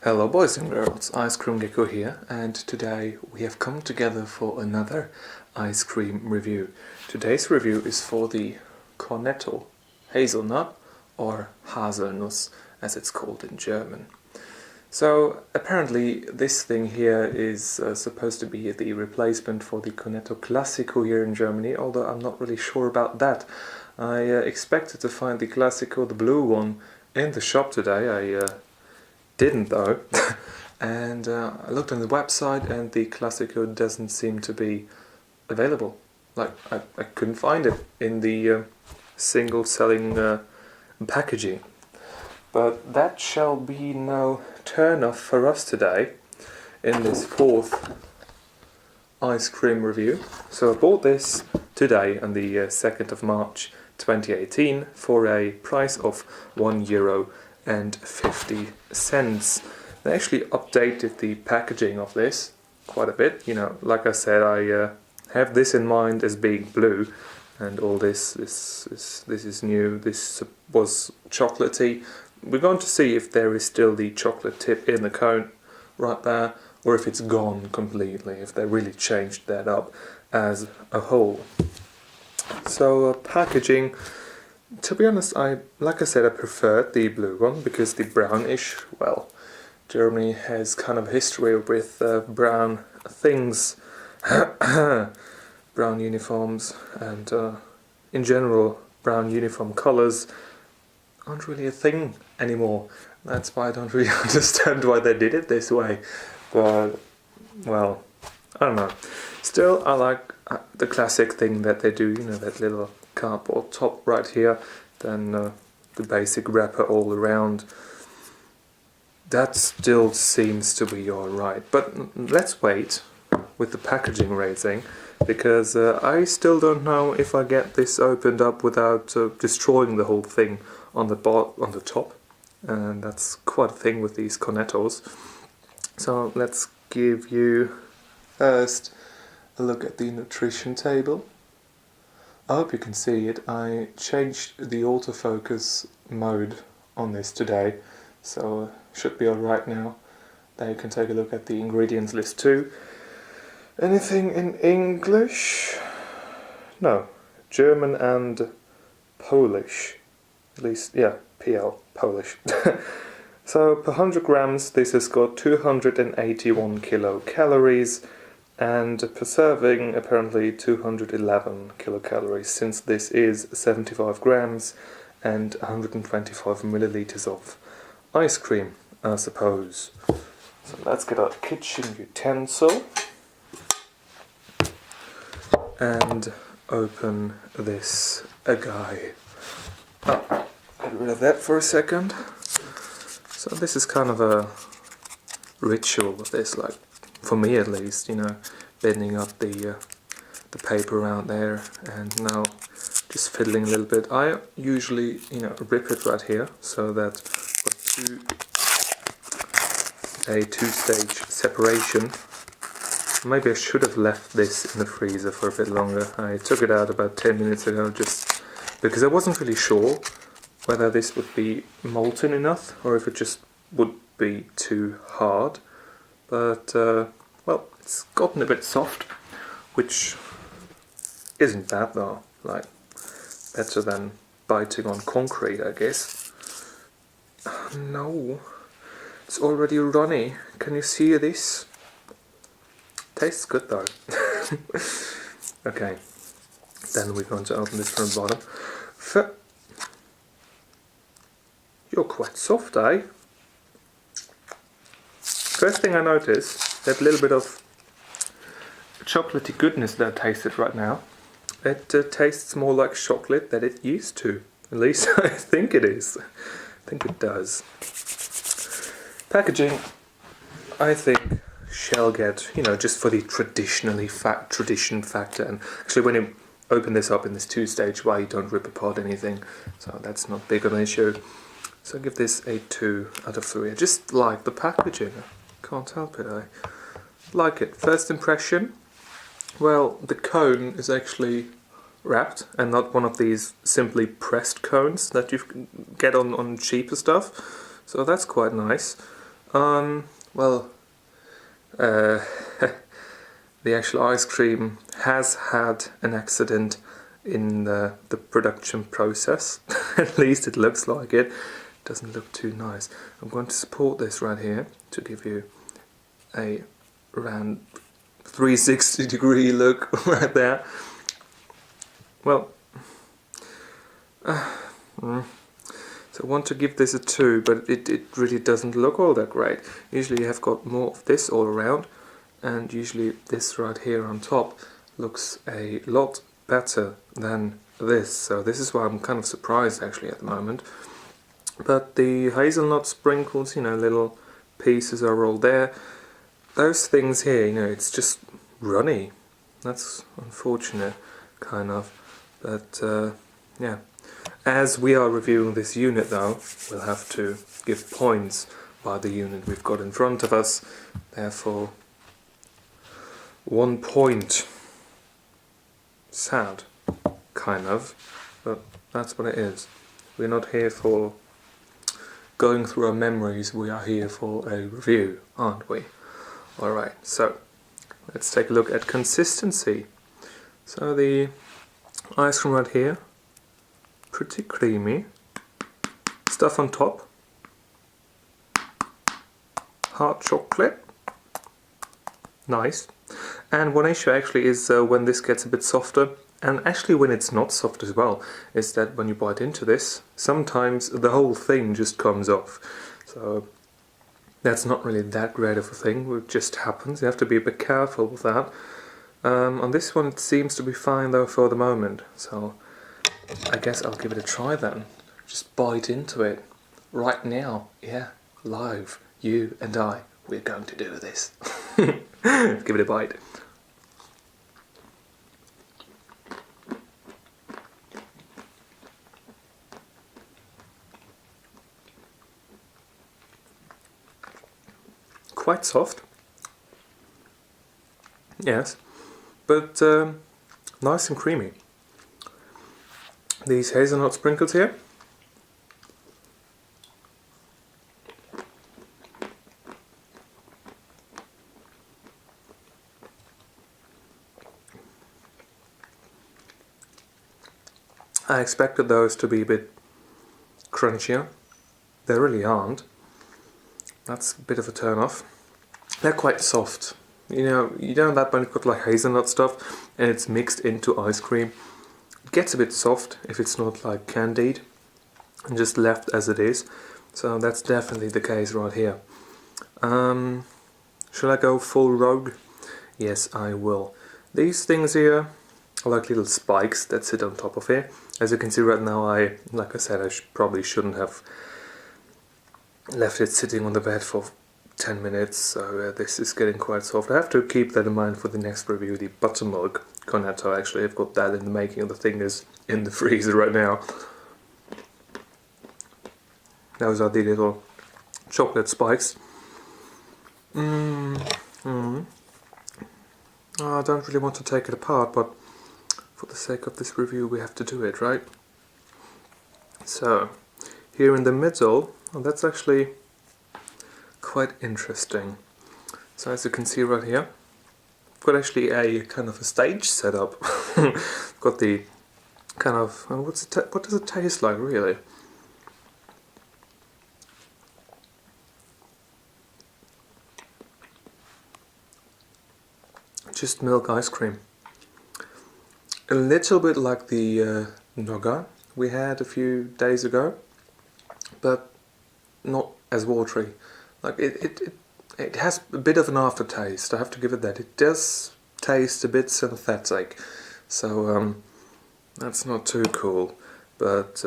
Hello boys and girls, Ice Cream Gecko here, and today we have come together for another ice cream review. Today's review is for the Cornetto Hazelnut, or Haselnuss as it's called in German. So apparently this thing here is supposed to be the replacement for the Cornetto Classico here in Germany, although I'm not really sure about that. I expected to find the Classico, the blue one, in the shop today. I didn't though, and I looked on the website and the Classico doesn't seem to be available. Like, I couldn't find it in the single selling packaging. But that shall be no turn-off for us today in this fourth ice cream review. So I bought this today on the 2nd of March 2018 for a price of €1.50. They actually updated the packaging of this quite a bit. You know, like I said, I have this in mind as being blue, and all this is new. This was chocolatey. We're going to see if there is still the chocolate tip in the cone right there, or if it's gone completely, if they really changed that up as a whole. So packaging, to be honest, like I said, I preferred the blue one because the brownish, well, Germany has kind of history with brown things, brown uniforms, and in general brown uniform colours aren't really a thing anymore. That's why I don't really understand why they did it this way. But, well, I don't know. Still, I like the classic thing that they do, you know, that little cardboard top right here, then the basic wrapper all around. That still seems to be alright. But let's wait with the packaging rating, because I still don't know if I get this opened up without destroying the whole thing on the top, and that's quite a thing with these Cornettos. So let's give you first a look at the nutrition table. I hope you can see it. I changed the autofocus mode on this today, so should be alright now. There you can take a look at the ingredients list too. Anything in English? No, German and Polish. At least, yeah, PL, Polish. So per 100 grams this has got 281 kilocalories, and per serving apparently 211 kilocalories, since this is 75 grams and 125 milliliters of ice cream, I suppose. So let's get our kitchen utensil and open this guy. Oh, get rid of that for a second. So this is kind of a ritual with this, like, for me at least, you know, bending up the paper around there, and now just fiddling a little bit. I usually, you know, rip it right here, so that a two-stage separation. Maybe I should have left this in the freezer for a bit longer. I took it out about 10 minutes ago just because I wasn't really sure whether this would be molten enough or if it just would be too hard. But, well, it's gotten a bit soft, which isn't bad though. Like, better than biting on concrete, I guess. No, it's already runny. Can you see this? Tastes good though. Okay, then we're going to open this from the bottom. You're quite soft, eh? First thing I noticed, that little bit of chocolatey goodness that I tasted right now, it tastes more like chocolate than it used to. At least I think it is. I think it does. Packaging, I think, shall get, you know, just for the tradition factor. And actually, when you open this up in this two-stage way, you don't rip apart anything, so that's not big of an issue. So I give this a 2 out of 3. I just like the packaging. I can't help it. I like it. First impression, well, the cone is actually wrapped and not one of these simply pressed cones that you get on cheaper stuff. So that's quite nice. Well, uh, the actual ice cream has had an accident in the production process. At least it looks like it. Doesn't look too nice. I'm going to support this right here to give you a around 360-degree look right there. Well, so I want to give this a 2, but it really doesn't look all that great. Usually you have got more of this all around, and usually this right here on top looks a lot better than this. So this is why I'm kind of surprised actually at the moment. But the hazelnut sprinkles, you know, little pieces are all there. Those things here, you know, it's just runny. That's unfortunate, kind of. But yeah. As we are reviewing this unit though, we'll have to give points by the unit we've got in front of us. Therefore, 1 point. Sad, kind of, but that's what it is. We're not here for going through our memories, we are here for a review, aren't we? Alright, so let's take a look at consistency. So the ice cream right here, pretty creamy. Stuff on top, hard chocolate, nice. And one issue actually is when this gets a bit softer, and actually when it's not soft as well, is that when you bite into this, sometimes the whole thing just comes off. So that's not really that great of a thing, it just happens. You have to be a bit careful with that. On this one it seems to be fine though for the moment, so I guess I'll give it a try then. Just bite into it right now, yeah, live, you and I, we're going to do this. Give it a bite. Quite soft, yes, but nice and creamy. These hazelnut sprinkles here, I expected those to be a bit crunchier. They really aren't. That's a bit of a turn off. They're quite soft. You know that when you've got like hazelnut stuff and it's mixed into ice cream, it gets a bit soft if it's not like candied and just left as it is. So that's definitely the case right here. Should I go full rogue? Yes, I will. These things here are like little spikes that sit on top of here. As you can see right now, like I said, I probably shouldn't have left it sitting on the bed for 10 minutes, so this is getting quite soft. I have to keep that in mind for the next review, the buttermilk cornetto. Actually, I've got that in the making, the thing is in the freezer right now. Those are the little chocolate spikes. Oh, I don't really want to take it apart, but for the sake of this review we have to do it, right? So, here in the middle, oh, that's actually quite interesting. So as you can see right here, I've got actually a kind of a stage set up. I've got the kind of, what does it taste like really? Just milk ice cream. A little bit like the nougat we had a few days ago, but not as watery. Like it has a bit of an aftertaste, I have to give it that. It does taste a bit synthetic, so that's not too cool, but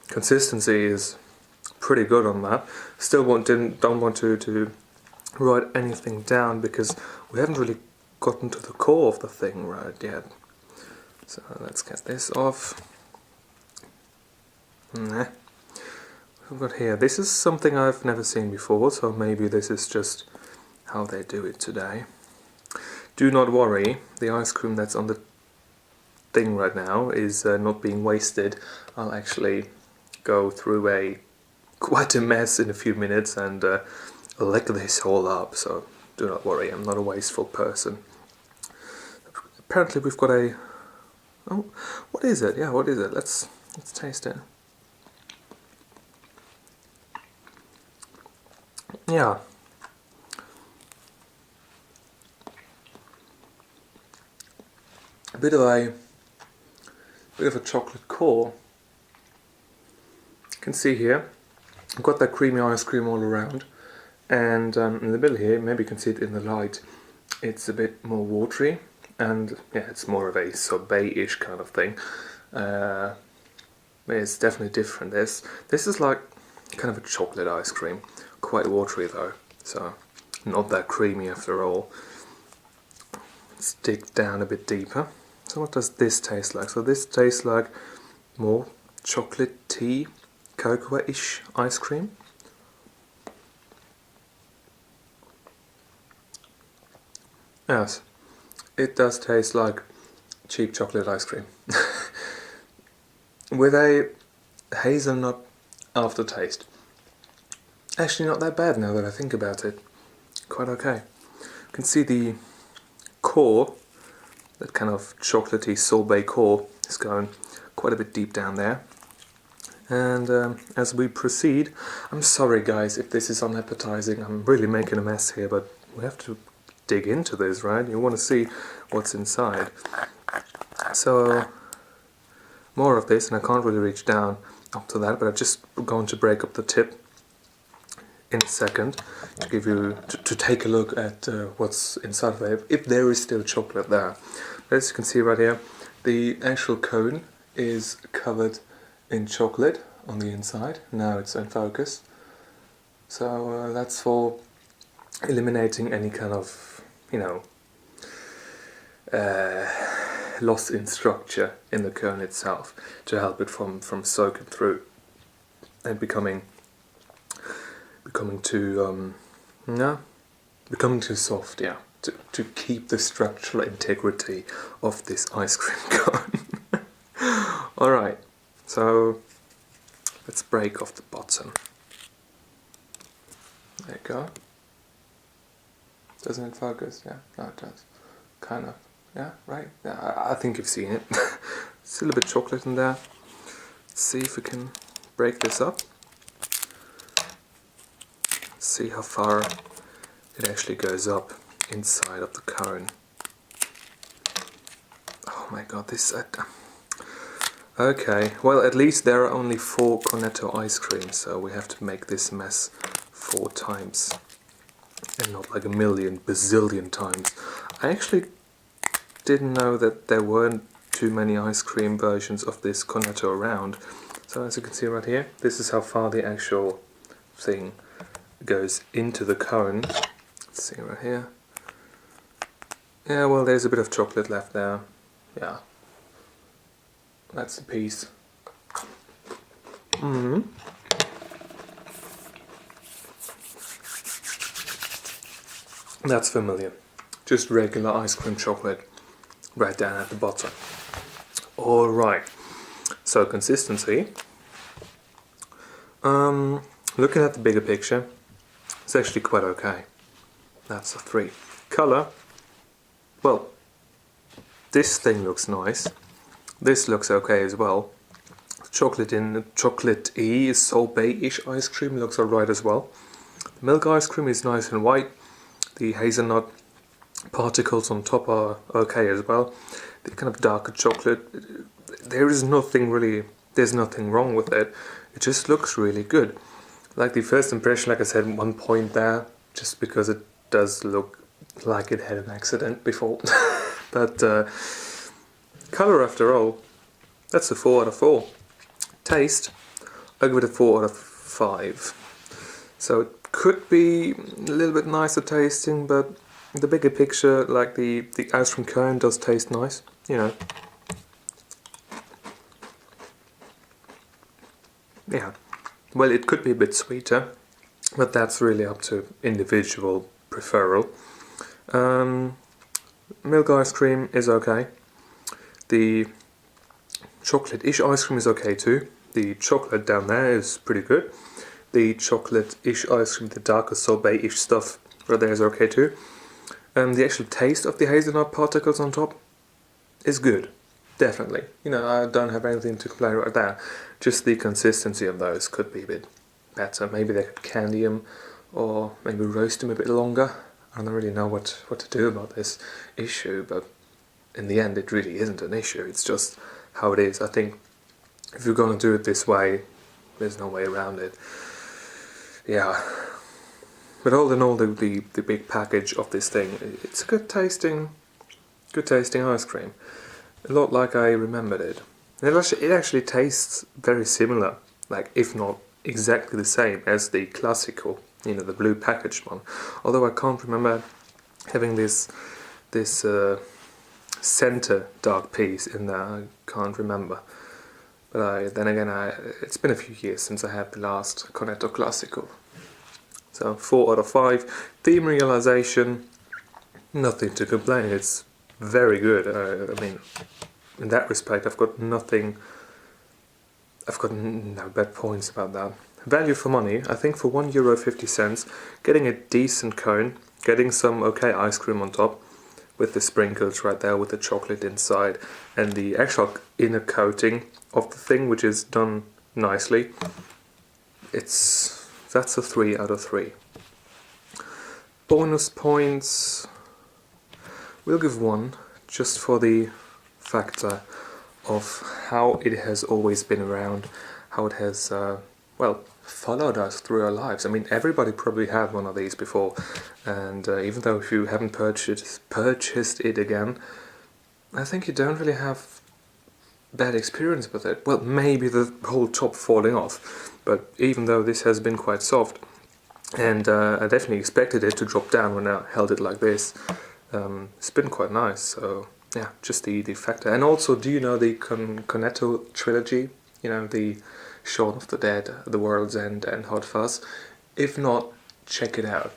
consistency is pretty good on that. Still don't want to write anything down because we haven't really gotten to the core of the thing right yet. So let's get this off. What we've got here, this is something I've never seen before, so maybe this is just how they do it today. Do not worry, the ice cream that's on the thing right now is not being wasted. I'll actually go through quite a mess in a few minutes, and lick this all up, so do not worry, I'm not a wasteful person. Apparently we've got a... oh, what is it? Yeah, what is it? Let's taste it. Yeah. A bit of a chocolate core. You can see here, I've got that creamy ice cream all around, and in the middle here, maybe you can see it in the light, it's a bit more watery, and yeah, it's more of a sorbet-ish kind of thing. It's definitely different. This is like kind of a chocolate ice cream, quite watery though, so not that creamy after all. Let's dig down a bit deeper. So what does this taste like? So this tastes like more chocolatey, cocoa-ish ice cream. Yes, it does taste like cheap chocolate ice cream. With a hazelnut aftertaste. Actually not that bad now that I think about it. Quite okay. You can see the core, that kind of chocolatey sorbet core, is going quite a bit deep down there. And as we proceed, I'm sorry guys if this is unappetizing, I'm really making a mess here, but we have to dig into this, right? You want to see what's inside. So, more of this, and I can't really reach down up to that, but I'm just going to break up the tip in a second to give you to take a look at what's inside of it, if there is still chocolate there. As you can see right here, the actual cone is covered in chocolate on the inside. Now it's in focus. So that's for eliminating any kind of, you know, loss in structure in the cone itself, to help it from soaking through and becoming too becoming too soft, yeah, to keep the structural integrity of this ice cream cone. Alright, so let's break off the bottom. There you go. Doesn't it focus? Yeah, no it does. Kind of. Yeah, right? Yeah, I think you've seen it. Still a bit of chocolate in there. Let's see if we can break this up. See how far it actually goes up inside of the cone. Oh my god, this... okay, well at least there are only 4 Cornetto ice creams, so we have to make this mess 4 times. And not like a million, bazillion times. I actually didn't know that there weren't too many ice cream versions of this Cornetto around. So as you can see right here, this is how far the actual thing goes into the cone. Let's see right here. Yeah, well there's a bit of chocolate left there. Yeah. That's the piece. That's familiar. Just regular ice cream chocolate right down at the bottom. Alright. So consistency. Looking at the bigger picture, it's actually quite okay. That's a 3. Color. Well, this thing looks nice. This looks okay as well. Chocolate-y, sorbet-ish ice cream looks alright as well. The milk ice cream is nice and white. The hazelnut particles on top are okay as well. The kind of darker chocolate, there's nothing wrong with it. It just looks really good. Like the first impression, like I said, 1 point there, just because it does look like it had an accident before. But color after all, that's a 4 out of 4. Taste, I give it a 4 out of 5. So it could be a little bit nicer tasting, but the bigger picture, like the ice cream cone does taste nice, you know. Yeah, well it could be a bit sweeter, but that's really up to individual preferral. Milk ice cream is okay. The chocolate-ish ice cream is okay too. The chocolate down there is pretty good. the chocolate-ish ice cream, the darker sorbet-ish stuff right there is okay too. The actual taste of the hazelnut particles on top is good, definitely. You know, I don't have anything to complain right there. Just the consistency of those could be a bit better. Maybe they could candy them, or maybe roast them a bit longer. I don't really know what to do about this issue, but in the end it really isn't an issue. It's just how it is. I think if you're going to do it this way, there's no way around it. Yeah. But all in all, the big package of this thing, it's a good tasting ice cream. A lot like I remembered it. It actually tastes very similar, like if not exactly the same as the classical, you know, the blue packaged one. Although I can't remember having this center dark piece in there. I can't remember. But then again, it's been a few years since I had the last Cornetto Classical. So 4 out of 5. Theme realization, nothing to complain. It's very good. I mean, in that respect, I've got no bad points about that. Value for money, I think for €1.50, getting a decent cone, getting some okay ice cream on top, with the sprinkles right there, with the chocolate inside, and the actual inner coating of the thing, which is done nicely. That's a 3 out of 3. Bonus points, we'll give 1, just for the factor of how it has always been around, how it has, followed us through our lives. I mean, everybody probably had one of these before, and even though if you haven't purchased it again, I think you don't really have bad experience with it. Well, maybe the whole top falling off, but even though this has been quite soft, and I definitely expected it to drop down when I held it like this, it's been quite nice. So yeah, just the factor. And also, do you know the Cornetto trilogy? You know, the Shaun of the Dead, The World's End, and Hot Fuzz. If not, check it out.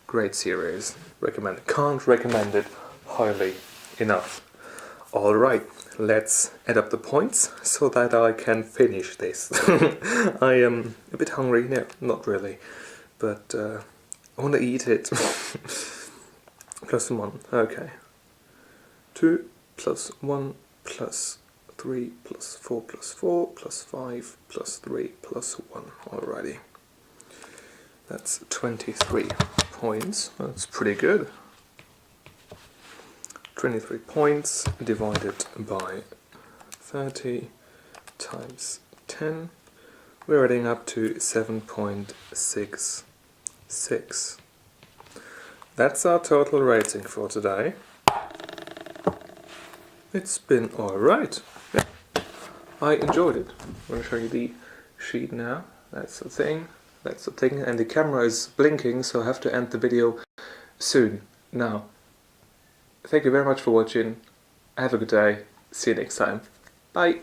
Great series. Recommend it. Can't recommend it highly enough. Alright, let's add up the points so that I can finish this. I am a bit hungry. No, not really. But I want to eat it. +1. Okay. 2 + 1 + 3 + 4 + 4 + 5 + 3 + 1. Alrighty. That's 23 points. That's pretty good. 23 points divided by 30 times 10. We're adding up to 7.66. That's our total rating for today. It's been alright. Yeah. I enjoyed it. I'm going to show you the sheet now. That's the thing. That's the thing. And the camera is blinking, so I have to end the video soon. Now, thank you very much for watching. Have a good day. See you next time. Bye.